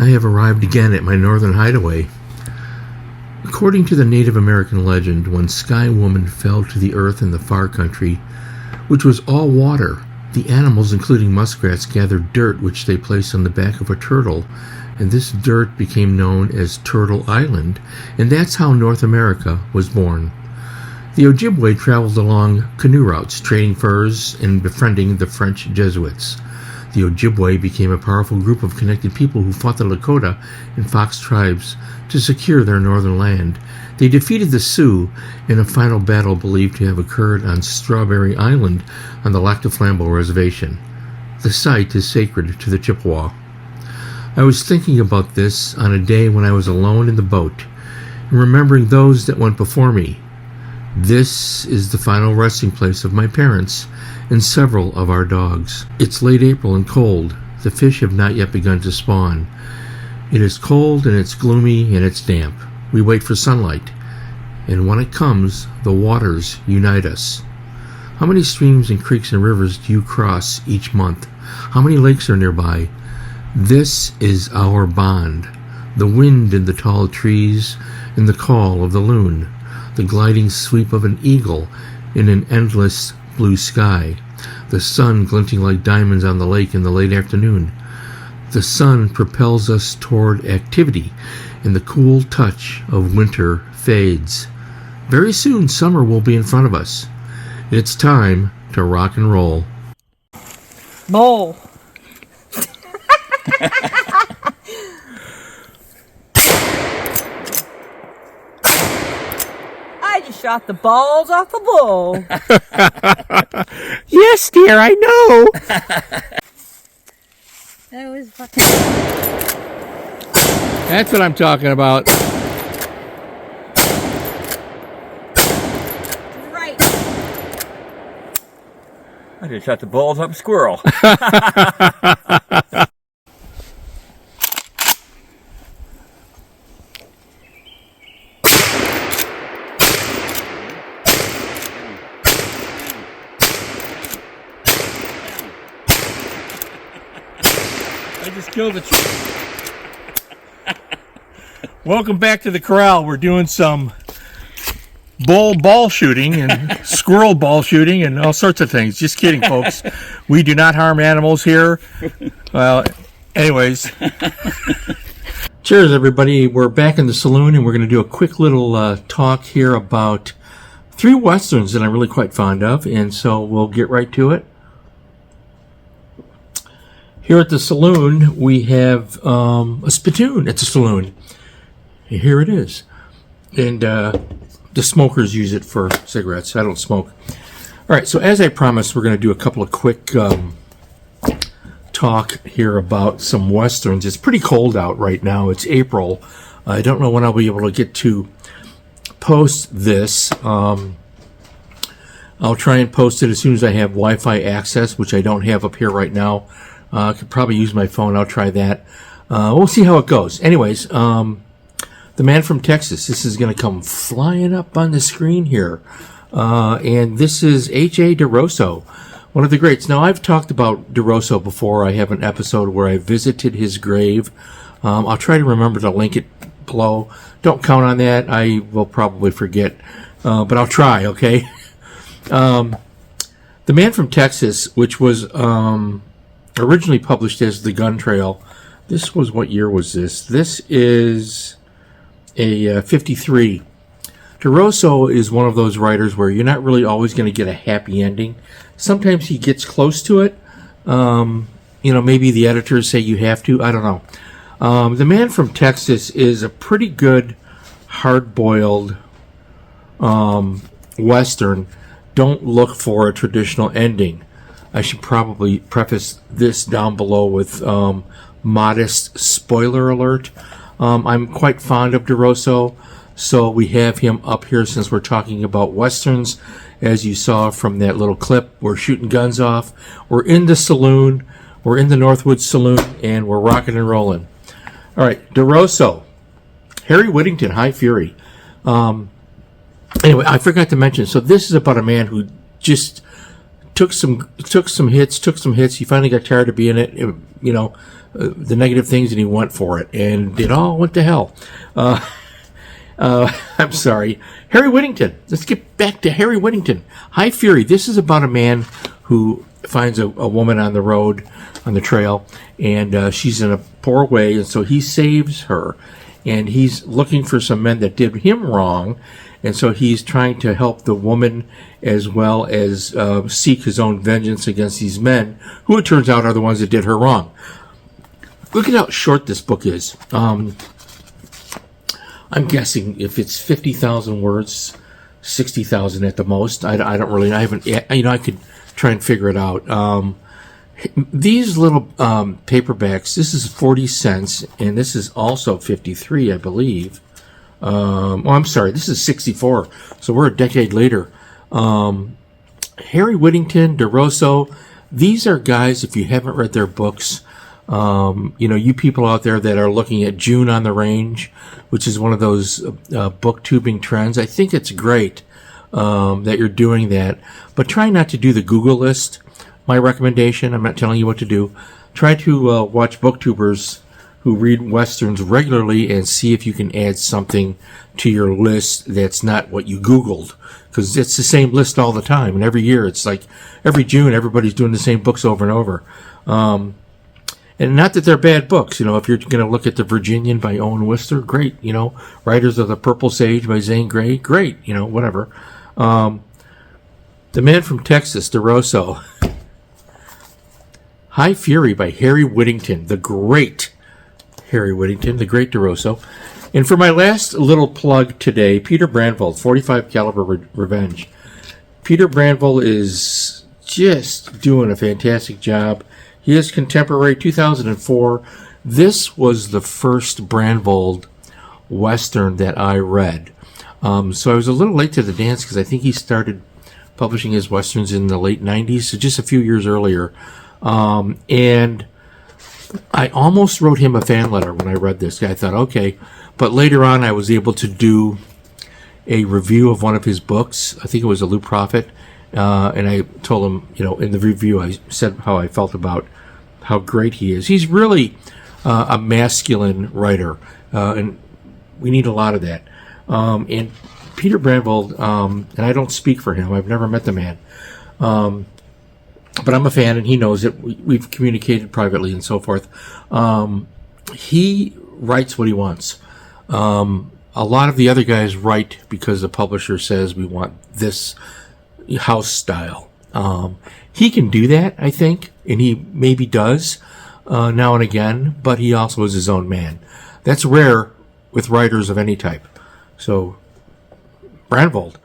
I have arrived again at my northern hideaway. According to the Native American legend, when Sky Woman fell to the earth in the far country, which was all water, the animals, including muskrats, gathered dirt which they placed on the back of a turtle, and this dirt became known as Turtle Island, and that's how North America was born. The Ojibwe traveled along canoe routes, trading furs and befriending the French Jesuits. The Ojibwe became a powerful group of connected people who fought the Lakota and Fox tribes to secure their northern land. They defeated the Sioux in a final battle believed to have occurred on Strawberry Island on the Lac du Flambeau Reservation. The site is sacred to the Chippewa. I was thinking about this on a day when I was alone in the boat, and remembering those that went before me. This is the final resting place of my parents and several of our dogs. It's late April and cold. The fish have not yet begun to spawn. It is cold and it's gloomy and it's damp. We wait for sunlight, and when it comes, the waters unite us. How many streams and creeks and rivers do you cross each month? How many lakes are nearby? This is our bond. The wind in the tall trees and the call of the loon. The gliding sweep of an eagle in an endless blue sky. The sun glinting like diamonds on the lake in the late afternoon. The sun propels us toward activity, and the cool touch of winter fades. Very soon summer will be in front of us. It's time to rock and roll. Bowl. I just shot the balls off the bull. Yes, dear, I know. That was fucking... That's what I'm talking about. Right. I just shot the balls off a squirrel. I just killed a tree. Welcome back to the corral. We're doing some bull ball shooting and squirrel ball shooting and all sorts of things. Just kidding, folks. We do not harm animals here. Well, anyways. Cheers, everybody. We're back in the saloon, and we're going to do a quick little talk here about 3 Westerns that I'm really quite fond of, and so we'll get right to it. Here at the saloon, we have a spittoon at the saloon. Here it is. And the smokers use it for cigarettes. I don't smoke. All right, so as I promised, we're going to do a couple of quick talk here about some Westerns. It's pretty cold out right now. It's April. I don't know when I'll be able to get to post this. I'll try and post it as soon as I have Wi-Fi access, which I don't have up here right now. I could probably use my phone. I'll try that. We'll see how it goes. Anyways, the man from Texas. This is going to come flying up on the screen here. And this is H.A. DeRosso, one of the greats. Now, I've talked about DeRosso before. I have an episode where I visited his grave. I'll try to remember to link it below. Don't count on that. I will probably forget. But I'll try, okay? The Man from Texas, which was originally published as The Gun Trail. This was, what year was this? This is a 53. DeRosso is one of those writers where you're not really always going to get a happy ending. Sometimes he gets close to it. Maybe the editors say you have to. I don't know. The Man from Texas is a pretty good, hard-boiled Western. Don't look for a traditional ending. I should probably preface this down below with modest spoiler alert. I'm quite fond of DeRosso, so we have him up here since we're talking about Westerns. As you saw from that little clip, we're shooting guns off. We're in the saloon. We're in the Northwoods Saloon, and we're rocking and rolling. All right, DeRosso. Harry Whittington, High Fury. Anyway, I forgot to mention, so this is about a man who just took some hits. He finally got tired of being it. The negative things, and he went for it, and it all went to hell. I'm sorry. Harry Whittington. Let's get back to Harry Whittington. High Fury. This is about a man who finds a woman on the road, on the trail, and she's in a poor way, and so he saves her. And he's looking for some men that did him wrong, and so he's trying to help the woman as well as seek his own vengeance against these men, who it turns out are the ones that did her wrong. Look at how short this book is. I'm guessing if it's 50,000 words, 60,000 at the most. I haven't, I could try and figure it out. These little paperbacks, this is 40 cents, and this is also 53, I believe. I'm sorry, this is 64, so we're a decade later. Harry Whittington, DeRosso, these are guys, if you haven't read their books, you people out there that are looking at June on the Range, which is one of those booktubing trends, I think it's great that you're doing that, but try not to do the Google list. My recommendation, I'm not telling you what to do, try to watch booktubers who read Westerns regularly and see if you can add something to your list that's not what you Googled, because it's the same list all the time, and every year it's like every June everybody's doing the same books over and over. And not that they're bad books, if you're going to look at The Virginian by Owen Wister, great, Riders of the Purple Sage by Zane Grey, great, whatever. The Man from Texas, DeRosso. High Fury by Harry Whittington, the great Harry Whittington, the great DeRosso. And for my last little plug today, Peter Brandvold, 45 Caliber Revenge. Peter Brandvold is just doing a fantastic job. He is contemporary, 2004. This was the first Brandvold Western that I read. So I was a little late to the dance because I think he started publishing his Westerns in the late 90s, so just a few years earlier. And I almost wrote him a fan letter when I read this. I thought, okay. But later on, I was able to do a review of one of his books. I think it was A Loot Prophet. And I told him, in the review, I said how I felt about how great he is. He's really a masculine writer, and we need a lot of that. And Peter Brandvold, and I don't speak for him. I've never met the man. But I'm a fan, and he knows it. We've communicated privately and so forth. He writes what he wants. A lot of the other guys write because the publisher says we want this house style. He can do that, I think, and he maybe does now and again, but he also is his own man. That's rare with writers of any type. So, Brandvold.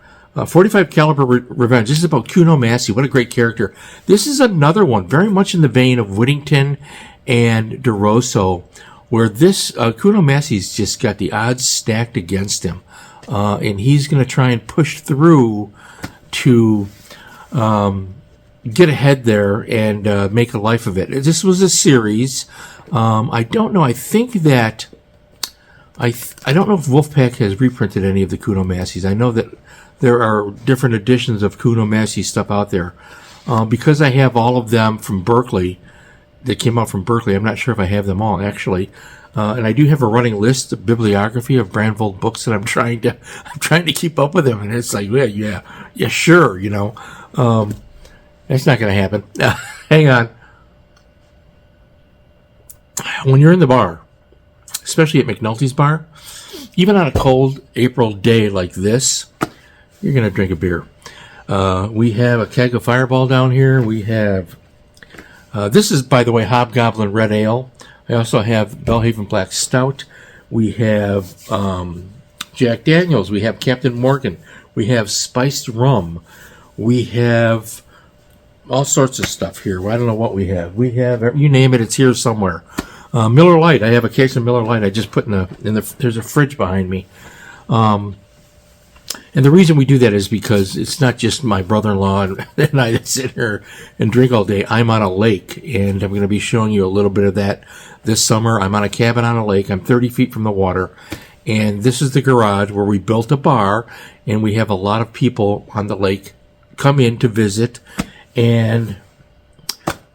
45 Caliber Revenge. This is about Kuno Massey. What a great character. This is another one, very much in the vein of Whittington and DeRosso, where this Kuno Massey's just got the odds stacked against him. And he's going to try and push through to get ahead there and make a life of it. This was a series. I don't know. I think that I don't know if Wolfpack has reprinted any of the Kuno Masseys. I know that there are different editions of Kuno Massey stuff out there. Because I have all of them from Berkeley, that came out from Berkeley, I'm not sure if I have them all, actually. And I do have a running list of bibliography of Brandvold books that I'm trying to keep up with them. And it's like, yeah, sure, that's not going to happen. Hang on. When you're in the bar, especially at McNulty's bar, even on a cold April day like this, you're going to drink a beer. We have a keg of Fireball down here. We have, this is, by the way, Hobgoblin Red Ale. I also have Bellhaven Black Stout. We have Jack Daniels. We have Captain Morgan. We have Spiced Rum. We have all sorts of stuff here. I don't know what we have. We have, you name it, it's here somewhere. Miller Lite. I have a case of Miller Lite. I just put in the there's a fridge behind me. And the reason we do that is because it's not just my brother-in-law and I that sit here and drink all day. I'm on a lake, and I'm going to be showing you a little bit of that this summer. I'm on a cabin on a lake. I'm 30 feet from the water, and this is the garage where we built a bar, and we have a lot of people on the lake come in to visit, and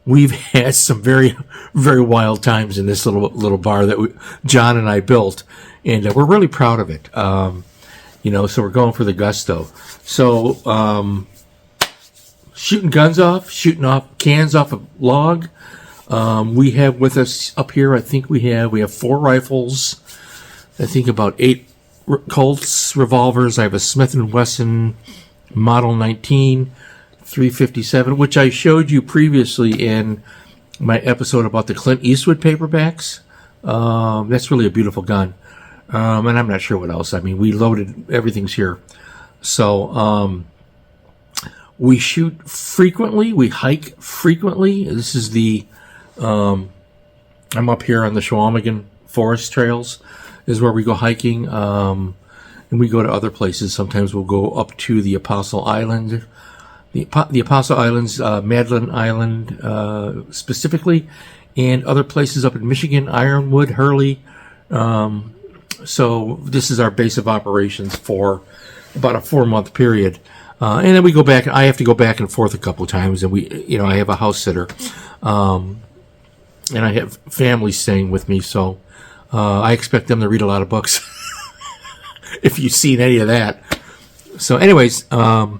we've had some very, very wild times in this little bar that John and I built, and we're really proud of it. So we're going for the gusto. So shooting guns off, shooting off cans off a log. We have with us up here, I think we have 4 rifles. I think about 8 Colts revolvers. I have a Smith & Wesson Model 19 357, which I showed you previously in my episode about the Clint Eastwood paperbacks. That's really a beautiful gun. And I'm not sure what else. I mean, we loaded, everything's here. So, we shoot frequently. We hike frequently. This is I'm up here on the Chequamegon Forest Trails is where we go hiking. And we go to other places. Sometimes we'll go up to the Apostle Island, the Apostle Islands, Madeline Island, specifically, and other places up in Michigan, Ironwood, Hurley. So this is our base of operations for about a 4-month period. And then we go back, I have to go back and forth a couple of times, and I have a house sitter. And I have family staying with me, so, I expect them to read a lot of books. If you've seen any of that. So anyways, the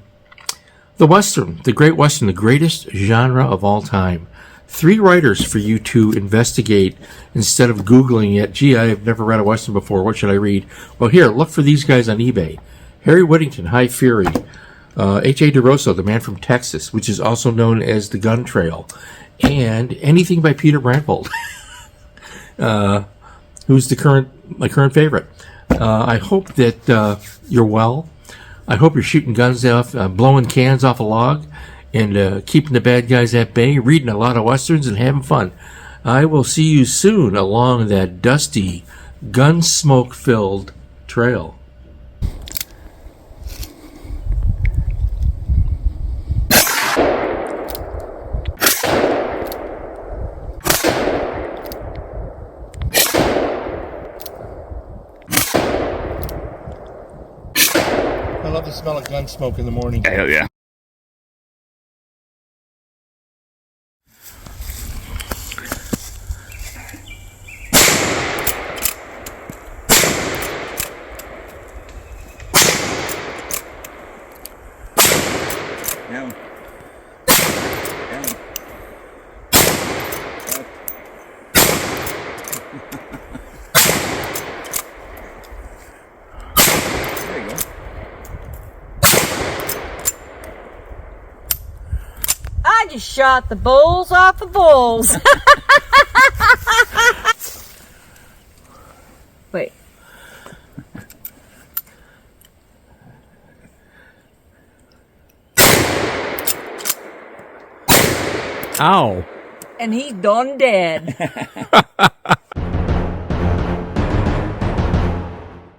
Western, the Great Western, the greatest genre of all time. 3 writers for you to investigate instead of Googling it. Gee, I've never read a Western before. What should I read? Well, here, look for these guys on eBay. Harry Whittington, High Fury. H.A. DeRosso, The Man from Texas, which is also known as The Gun Trail. And anything by Peter Brantvold, who's my current favorite. I hope that you're well. I hope you're shooting guns off, blowing cans off a log, and keeping the bad guys at bay, reading a lot of Westerns, and having fun. I will see you soon along that dusty, gun smoke-filled trail. I love the smell of gun smoke in the morning. Hell yeah. Down. There you go. I just shot the bulls off the bulls. Wait. Ow. And he's done dead.